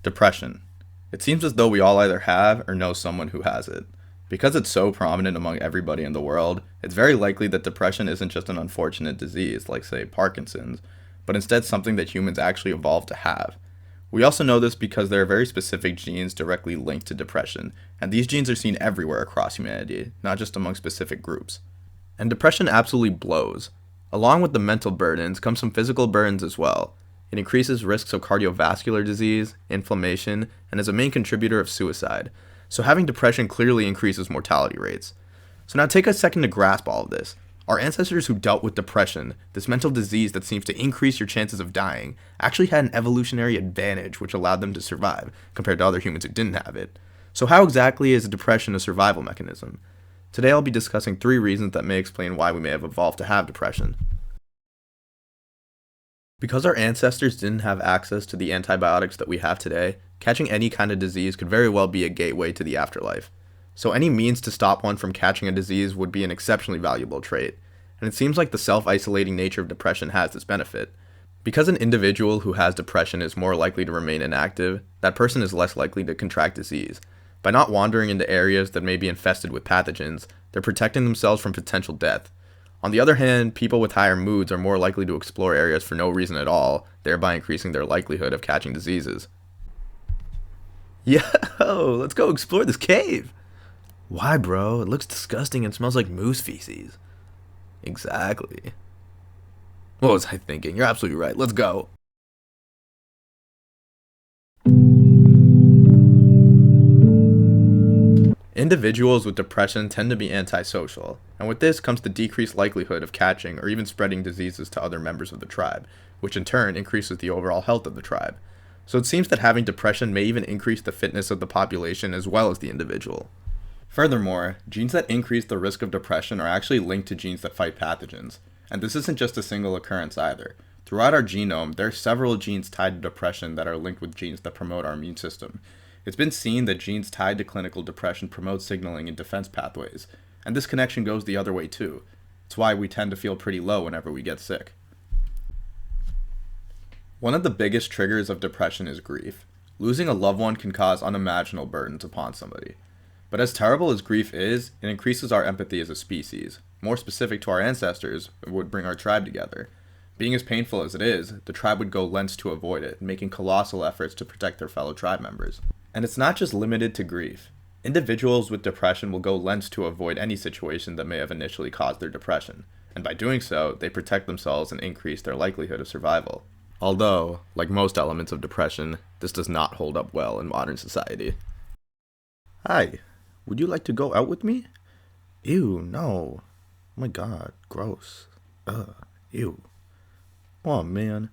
Depression. It seems as though we all either have or know someone who has it. Because it's so prominent among everybody in the world, it's very likely that depression isn't just an unfortunate disease like, say, Parkinson's, but instead something that humans actually evolved to have. We also know this because there are very specific genes directly linked to depression, and these genes are seen everywhere across humanity, not just among specific groups. And depression absolutely blows. Along with the mental burdens come some physical burdens as well. It increases risks of cardiovascular disease, inflammation, and is a main contributor of suicide. So having depression clearly increases mortality rates. So now take a second to grasp all of this. Our ancestors who dealt with depression, this mental disease that seems to increase your chances of dying, actually had an evolutionary advantage which allowed them to survive compared to other humans who didn't have it. So how exactly is depression a survival mechanism? Today I'll be discussing 3 reasons that may explain why we may have evolved to have depression. Because our ancestors didn't have access to the antibiotics that we have today, catching any kind of disease could very well be a gateway to the afterlife. So any means to stop one from catching a disease would be an exceptionally valuable trait. And it seems like the self-isolating nature of depression has this benefit. Because an individual who has depression is more likely to remain inactive, that person is less likely to contract disease. By not wandering into areas that may be infested with pathogens, they're protecting themselves from potential death. On the other hand, people with higher moods are more likely to explore areas for no reason at all, thereby increasing their likelihood of catching diseases. Yo, let's go explore this cave! Why, bro? It looks disgusting and smells like moose feces. Exactly. What was I thinking? You're absolutely right. Let's go. Individuals with depression tend to be antisocial, and with this comes the decreased likelihood of catching or even spreading diseases to other members of the tribe, which in turn increases the overall health of the tribe. So it seems that having depression may even increase the fitness of the population as well as the individual. Furthermore, genes that increase the risk of depression are actually linked to genes that fight pathogens, and this isn't just a single occurrence either. Throughout our genome, there are several genes tied to depression that are linked with genes that promote our immune system. It's been seen that genes tied to clinical depression promote signaling in defense pathways, and this connection goes the other way too. It's why we tend to feel pretty low whenever we get sick. One of the biggest triggers of depression is grief. Losing a loved one can cause unimaginable burdens upon somebody. But as terrible as grief is, it increases our empathy as a species. More specific to our ancestors, it would bring our tribe together. Being as painful as it is, the tribe would go lengths to avoid it, making colossal efforts to protect their fellow tribe members. And it's not just limited to grief. Individuals with depression will go lengths to avoid any situation that may have initially caused their depression, and by doing so, they protect themselves and increase their likelihood of survival. Although, like most elements of depression, this does not hold up well in modern society. Hi, would you like to go out with me? Ew, no. Oh my god, gross. Ew. Oh man.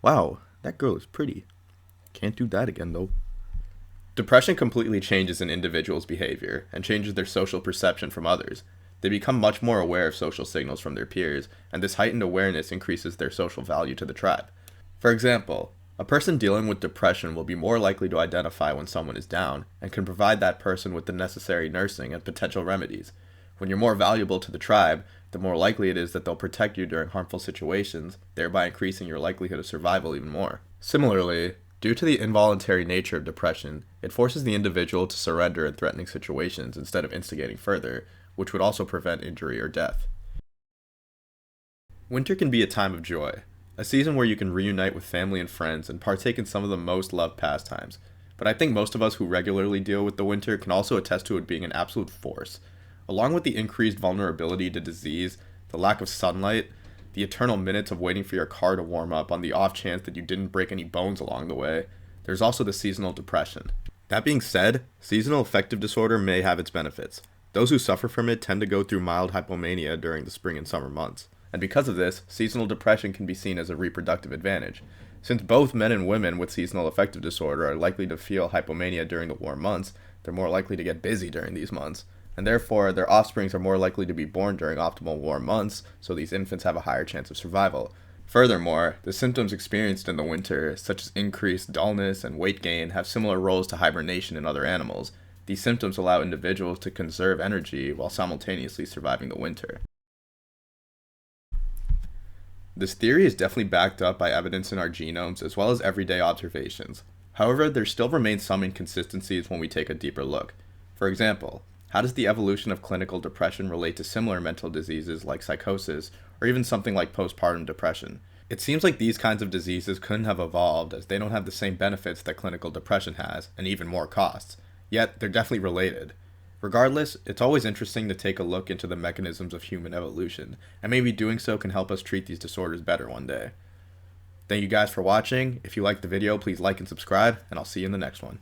Wow, that girl is pretty. Can't do that again though. Depression completely changes an individual's behavior and changes their social perception from others. They become much more aware of social signals from their peers, and this heightened awareness increases their social value to the tribe. For example, a person dealing with depression will be more likely to identify when someone is down and can provide that person with the necessary nursing and potential remedies. When you're more valuable to the tribe, the more likely it is that they'll protect you during harmful situations, thereby increasing your likelihood of survival even more. Similarly, due to the involuntary nature of depression, it forces the individual to surrender in threatening situations instead of instigating further, which would also prevent injury or death. Winter can be a time of joy, a season where you can reunite with family and friends and partake in some of the most loved pastimes. But I think most of us who regularly deal with the winter can also attest to it being an absolute force. Along with the increased vulnerability to disease, the lack of sunlight, the eternal minutes of waiting for your car to warm up on the off chance that you didn't break any bones along the way, there's also the seasonal depression. That being said, seasonal affective disorder may have its benefits. Those who suffer from it tend to go through mild hypomania during the spring and summer months. And because of this, seasonal depression can be seen as a reproductive advantage. Since both men and women with seasonal affective disorder are likely to feel hypomania during the warm months, they're more likely to get busy during these months. And therefore, their offsprings are more likely to be born during optimal warm months, so these infants have a higher chance of survival. Furthermore, the symptoms experienced in the winter, such as increased dullness and weight gain, have similar roles to hibernation in other animals. These symptoms allow individuals to conserve energy while simultaneously surviving the winter. This theory is definitely backed up by evidence in our genomes as well as everyday observations. However, there still remain some inconsistencies when we take a deeper look. For example, how does the evolution of clinical depression relate to similar mental diseases like psychosis or even something like postpartum depression? It seems like these kinds of diseases couldn't have evolved as they don't have the same benefits that clinical depression has, and even more costs. Yet, they're definitely related. Regardless, it's always interesting to take a look into the mechanisms of human evolution, and maybe doing so can help us treat these disorders better one day. Thank you guys for watching. If you liked the video, please like and subscribe, and I'll see you in the next one.